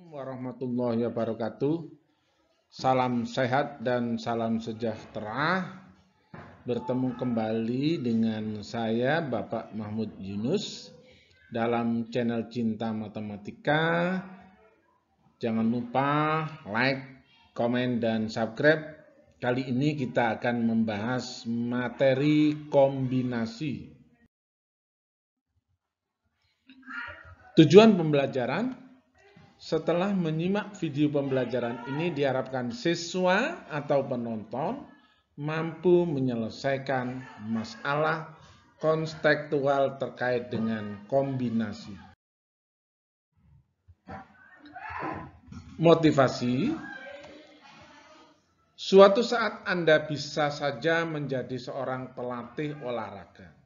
Warahmatullahi wabarakatuh. Salam sehat dan salam sejahtera. Bertemu kembali dengan saya Bapak Mahmud Yunus dalam channel Cinta Matematika. Jangan lupa like, komen, dan subscribe. Kali ini kita akan membahas materi kombinasi. Tujuan pembelajaran: setelah menyimak video pembelajaran ini diharapkan siswa atau penonton mampu menyelesaikan masalah konstekstual terkait dengan kombinasi. Motivasi: suatu saat Anda bisa saja menjadi seorang pelatih olahraga.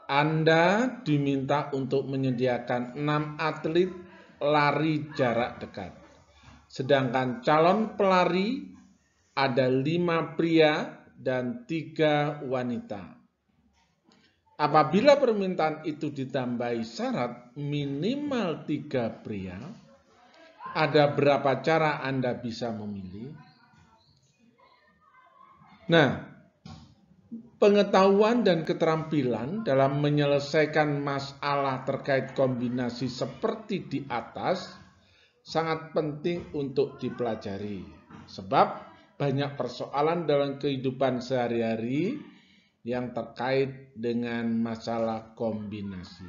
Anda diminta untuk menyediakan 6 atlet lari jarak dekat. Sedangkan calon pelari ada 5 pria dan 3 wanita. Apabila permintaan itu ditambahi syarat minimal 3 pria, ada berapa cara Anda bisa memilih? Nah, pengetahuan dan keterampilan dalam menyelesaikan masalah terkait kombinasi seperti di atas sangat penting untuk dipelajari. Sebab banyak persoalan dalam kehidupan sehari-hari yang terkait dengan masalah kombinasi.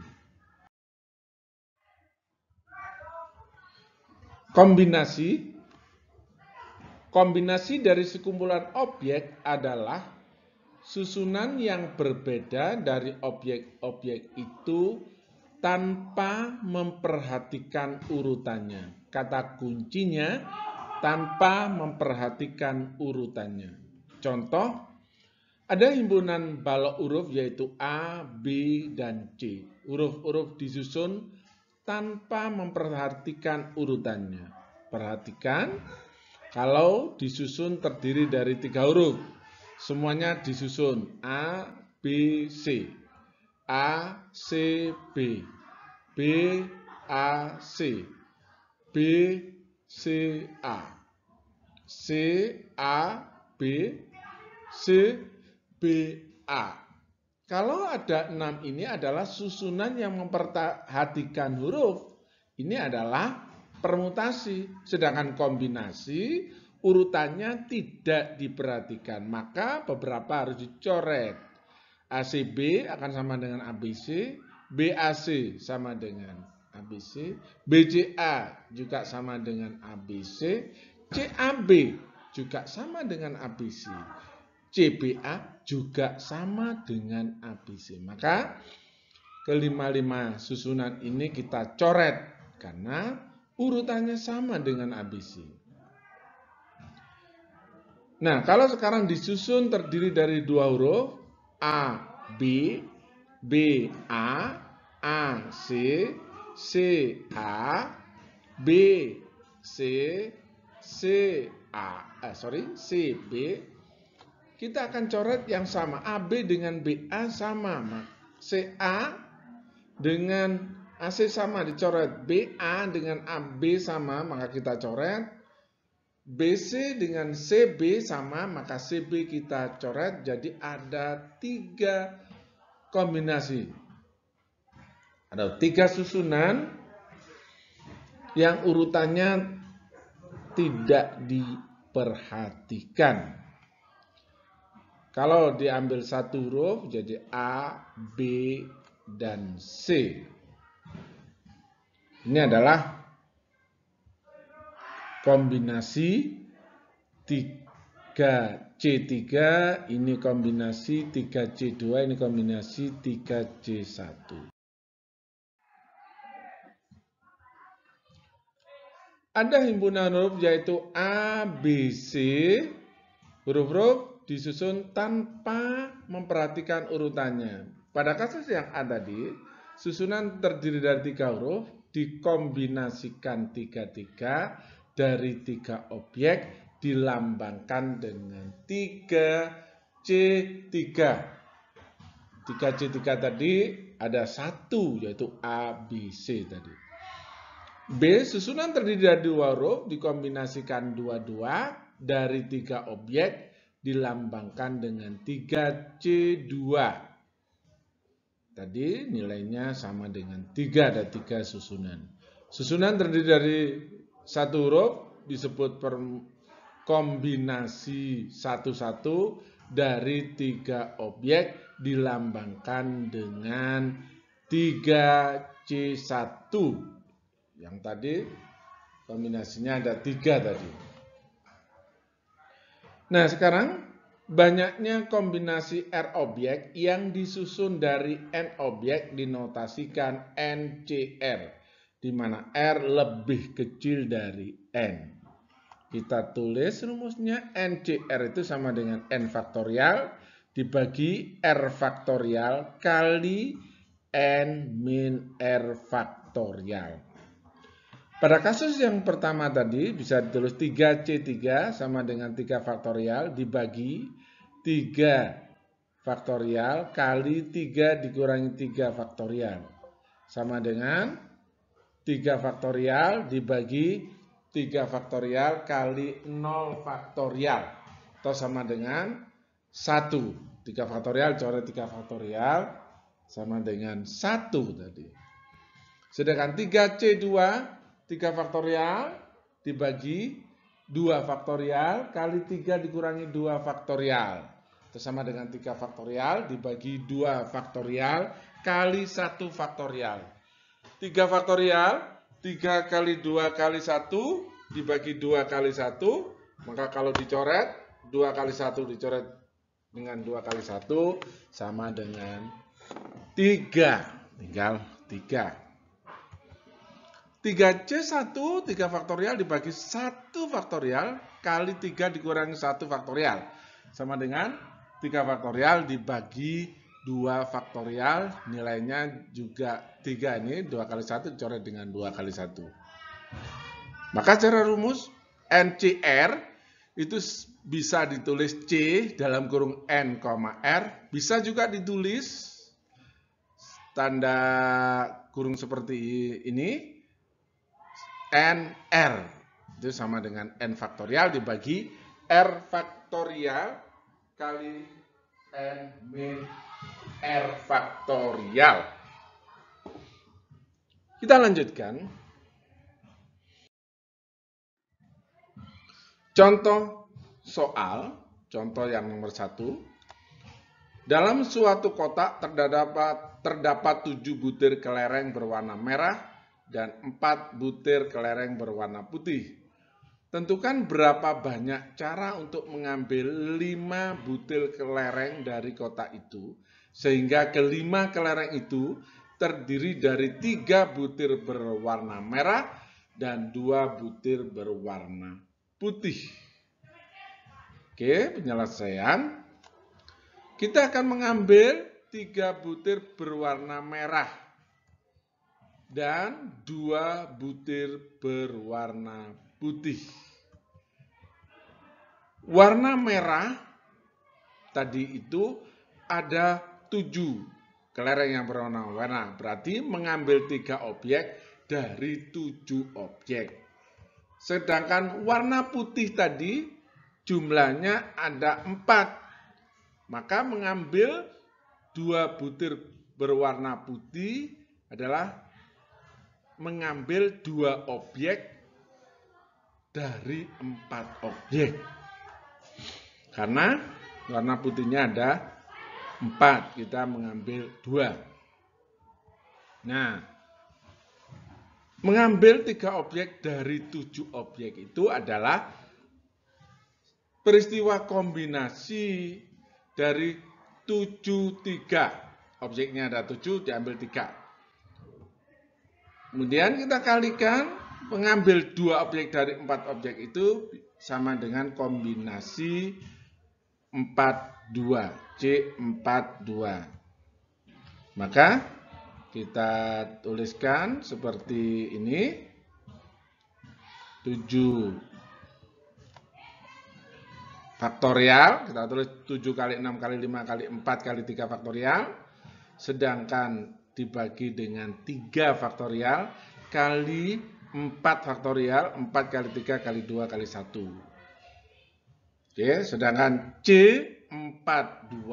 Kombinasi dari sekumpulan objek adalah susunan yang berbeda dari objek-objek itu tanpa memperhatikan urutannya. Kata kuncinya tanpa memperhatikan urutannya. Contoh, ada himpunan balok huruf yaitu A, B, dan C. Huruf-huruf disusun tanpa memperhatikan urutannya. Perhatikan, kalau disusun terdiri dari 3 huruf. Semuanya disusun A, B, C. A, C, B. B, A, C. B, C, A. C, A, B. C, B, A. Kalau ada 6 ini adalah susunan yang memperhatikan huruf. Ini adalah permutasi. Sedangkan kombinasi urutannya tidak diperhatikan, maka beberapa harus dicoret. ACB akan sama dengan ABC, BAC sama dengan ABC, BCA juga sama dengan ABC, CAB juga sama dengan ABC, CBA juga sama dengan ABC. Maka kelima-lima susunan ini kita coret karena urutannya sama dengan ABC. Nah, kalau sekarang disusun terdiri dari 2 huruf, A, B, B, A, C, C, A, B, C, C, C, B. Kita akan coret yang sama. AB dengan BA sama. CA dengan AC sama dicoret. BA dengan AB sama, maka kita coret. BC dengan CB sama, maka CB kita coret. Jadi ada 3 kombinasi. Ada 3 susunan yang urutannya tidak diperhatikan. Kalau diambil 1 huruf jadi A, B, dan C. Ini adalah kombinasi 3C3, ini kombinasi 3C2, ini kombinasi 3C1. Ada himpunan huruf yaitu A, B, C. Huruf-huruf disusun tanpa memperhatikan urutannya. Pada kasus yang ada tadi, susunan terdiri dari 3 huruf, dikombinasikan 3 dari 3 objek, dilambangkan dengan 3C3. 3C3 tadi ada 1 yaitu ABC tadi. B. Susunan terdiri dari 2 huruf dikombinasikan 2 dari 3 objek dilambangkan dengan 3C2. Tadi nilainya sama dengan 3, ada 3 susunan. Susunan terdiri dari 1 huruf disebut kombinasi 1 dari 3 objek dilambangkan dengan 3C1. Yang tadi kombinasinya ada 3 tadi. Nah, sekarang banyaknya kombinasi R objek yang disusun dari N objek dinotasikan NCR, di mana R lebih kecil dari N. Kita tulis rumusnya, NCR itu sama dengan N faktorial dibagi R faktorial kali N min R faktorial. Pada kasus yang pertama tadi bisa ditulis 3C3 sama dengan 3 faktorial dibagi 3 faktorial kali 3 dikurangi 3 faktorial. Sama dengan 3 faktorial dibagi 3 faktorial kali 0 faktorial. Atau sama dengan 1. 3 faktorial coret 3 faktorial sama dengan 1 tadi. Sedangkan 3C2 3 faktorial dibagi 2 faktorial kali 3 dikurangi 2 faktorial. Itu sama dengan 3 faktorial dibagi 2 faktorial kali 1 faktorial. 3 faktorial, 3 kali 2 kali 1 dibagi 2 kali 1. Maka kalau dicoret, 2 kali 1 dicoret dengan 2 kali 1 sama dengan 3. Tinggal 3. 3C1, 3 faktorial dibagi 1 faktorial kali 3 dikurangi 1 faktorial. Sama dengan 3 faktorial dibagi 2 faktorial, nilainya juga 3 ini, 2 kali 1 dicoret dengan 2 kali 1. Maka secara rumus, NCR itu bisa ditulis C dalam kurung N, R, bisa juga ditulis tanda kurung seperti ini, NR itu sama dengan N faktorial dibagi R faktorial kali N min R faktorial. Kita lanjutkan. Contoh soal, contoh yang nomor 1. Dalam suatu kotak terdapat 7 butir kelereng berwarna merah dan 4 butir kelereng berwarna putih. Tentukan berapa banyak cara untuk mengambil 5 butir kelereng dari kotak itu, sehingga kelima kelereng itu terdiri dari 3 butir berwarna merah dan 2 butir berwarna putih. Oke, penyelesaian. Kita akan mengambil 3 butir berwarna merah dan 2 butir berwarna putih. Warna merah tadi itu ada 7 kelereng yang berwarna merah. Berarti mengambil 3 objek dari 7 objek. Sedangkan warna putih tadi jumlahnya ada 4. Maka mengambil 2 butir berwarna putih adalah mengambil 2 objek dari 4 objek. Karena warna putihnya ada 4, kita mengambil 2. Nah, mengambil 3 objek dari 7 objek itu adalah peristiwa kombinasi dari 7-3. Objeknya ada 7, diambil 3. Kemudian kita kalikan, mengambil 2 objek dari 4 objek itu sama dengan kombinasi 42, C42. Maka kita tuliskan seperti ini, 7 faktorial, kita tulis 7 kali 6 kali 5 kali 4 kali 3 faktorial, sedangkan dibagi dengan 3 faktorial kali 4 faktorial, 4 kali 3 kali 2 kali 1. Oke, sedangkan C42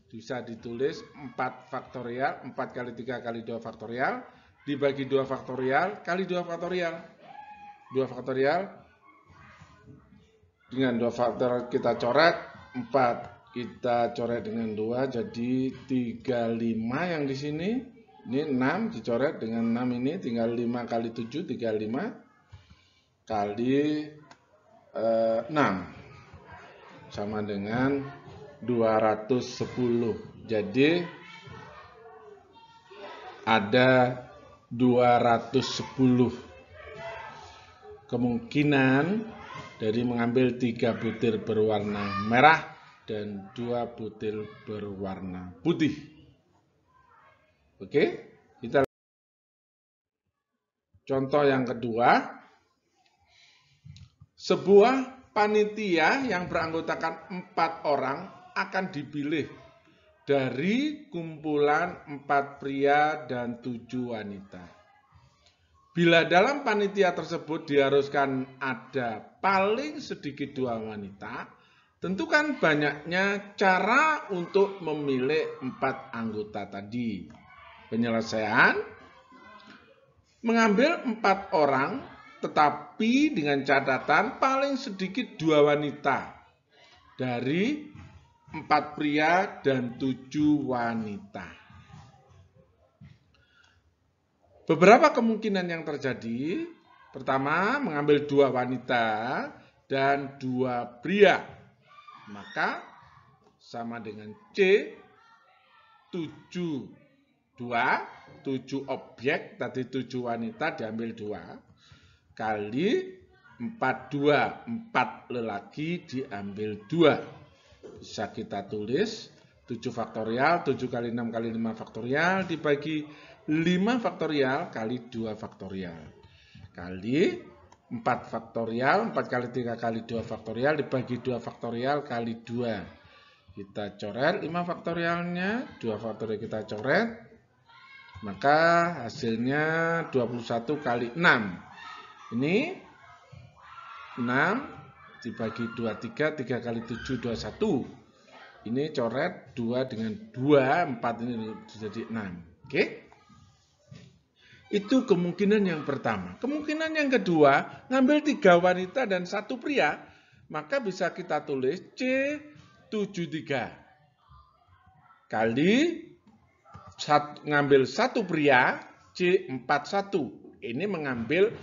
bisa ditulis 4 faktorial, 4 kali 3 kali 2 faktorial, dibagi 2 faktorial kali 2 faktorial. 2 faktorial dengan 2 faktorial kita coret, 4 kita coret dengan 2, jadi 35 yang di sini. Ini 6 dicoret dengan 6 ini, tinggal 5 kali 7, 35 kali 6. Sama dengan 210. Jadi ada 210 kemungkinan dari mengambil 3 butir berwarna merah dan 2 butir berwarna putih. Oke, kita contoh yang kedua. Sebuah panitia yang beranggotakan 4 orang akan dipilih dari kumpulan 4 pria dan 7 wanita. Bila dalam panitia tersebut diharuskan ada paling sedikit 2 wanita, tentukan banyaknya cara untuk memilih 4 anggota tadi. Penyelesaian: mengambil 4 orang, tetapi dengan catatan paling sedikit 2 wanita dari 4 pria dan 7 wanita. Beberapa kemungkinan yang terjadi. Pertama, mengambil 2 wanita dan 2 pria. Maka sama dengan C, 7 objek, tadi 7 wanita diambil 2, kali 4 lelaki diambil 2. Bisa kita tulis 7 faktorial, 7 kali 6 kali 5 faktorial, dibagi 5 faktorial kali 2 faktorial. Kali 4 faktorial, 4 kali 3 kali 2 faktorial, dibagi 2 faktorial kali 2. Kita coret 5 faktorialnya, 2 faktorial kita coret. Maka hasilnya 21 kali 6. Ini 6 dibagi 23, 3 kali 7, 21. Ini coret 2 dengan 2, 4 ini jadi 6. Oke? Itu kemungkinan yang pertama. Kemungkinan yang kedua, ngambil 3 wanita dan 1 pria. Maka bisa kita tulis C73 kali ngambil 1 pria, C41. Ini mengambil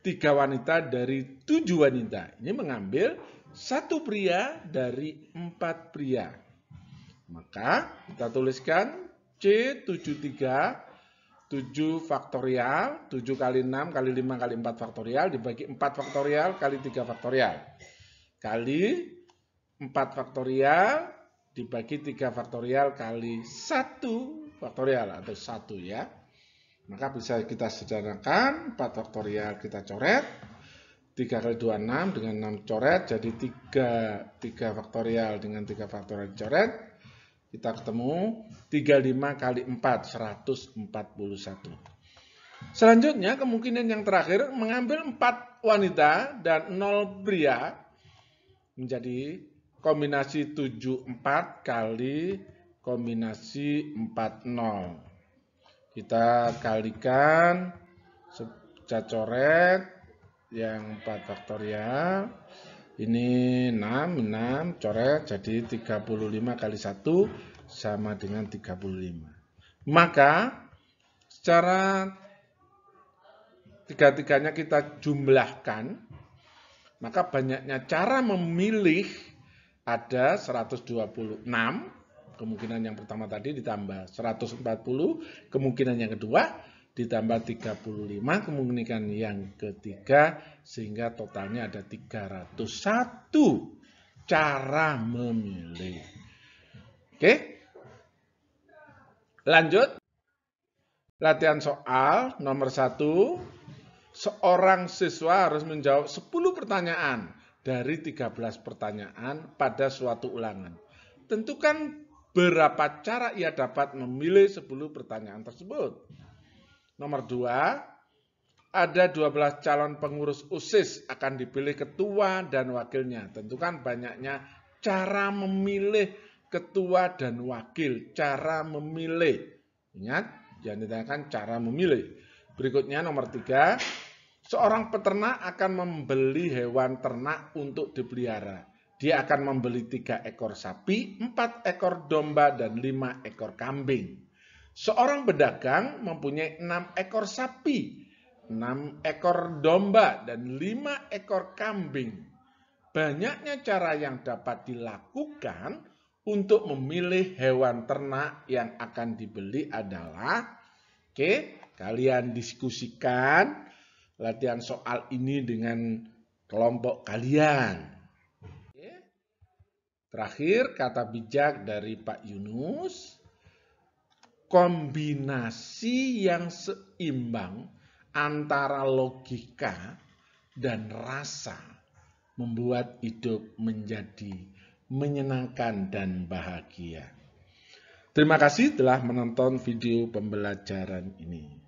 3 wanita dari 7 wanita. Ini mengambil 1 pria dari 4 pria. Maka kita tuliskan C73, 7 faktorial, 7 kali 6 kali 5 kali 4 faktorial, dibagi 4 faktorial kali 3 faktorial. Kali 4 faktorial, dibagi 3 faktorial kali 1 faktorial atau 1 ya. Maka bisa kita sederhanakan, 4 faktorial kita coret, 3 kali 2 6 dengan 6 coret, jadi 3 faktorial dengan 3 faktorial coret. Kita ketemu 35 kali 4, 141. Selanjutnya kemungkinan yang terakhir, mengambil 4 wanita dan 0 pria, menjadi kombinasi 74 kali kombinasi 40. Kita kalikan, saya coret yang 4 faktorial. Ini 6 coret, jadi 35 kali 1 sama dengan 35. Maka secara tiga-tiganya kita jumlahkan, maka banyaknya cara memilih ada 126, kemungkinan yang pertama tadi ditambah 140, kemungkinan yang kedua ditambah 35, kemungkinan yang ketiga, sehingga totalnya ada 301 cara memilih. Oke, lanjut. Latihan soal nomor 1. Seorang siswa harus menjawab 10 pertanyaan dari 13 pertanyaan pada suatu ulangan. Tentukan berapa cara ia dapat memilih 10 pertanyaan tersebut. Nomor 2, ada 12 calon pengurus OSIS akan dipilih ketua dan wakilnya. Tentu kan banyaknya cara memilih ketua dan wakil, cara memilih. Ingat, jangan ditanyakan cara memilih. Berikutnya nomor 3, seorang peternak akan membeli hewan ternak untuk dipelihara. Dia akan membeli 3 ekor sapi, 4 ekor domba, dan 5 ekor kambing. Seorang pedagang mempunyai 6 ekor sapi, 6 ekor domba, dan 5 ekor kambing. Banyaknya cara yang dapat dilakukan untuk memilih hewan ternak yang akan dibeli adalah, kalian diskusikan latihan soal ini dengan kelompok kalian. Terakhir, kata bijak dari Pak Yunus, kombinasi yang seimbang antara logika dan rasa membuat hidup menjadi menyenangkan dan bahagia. Terima kasih telah menonton video pembelajaran ini.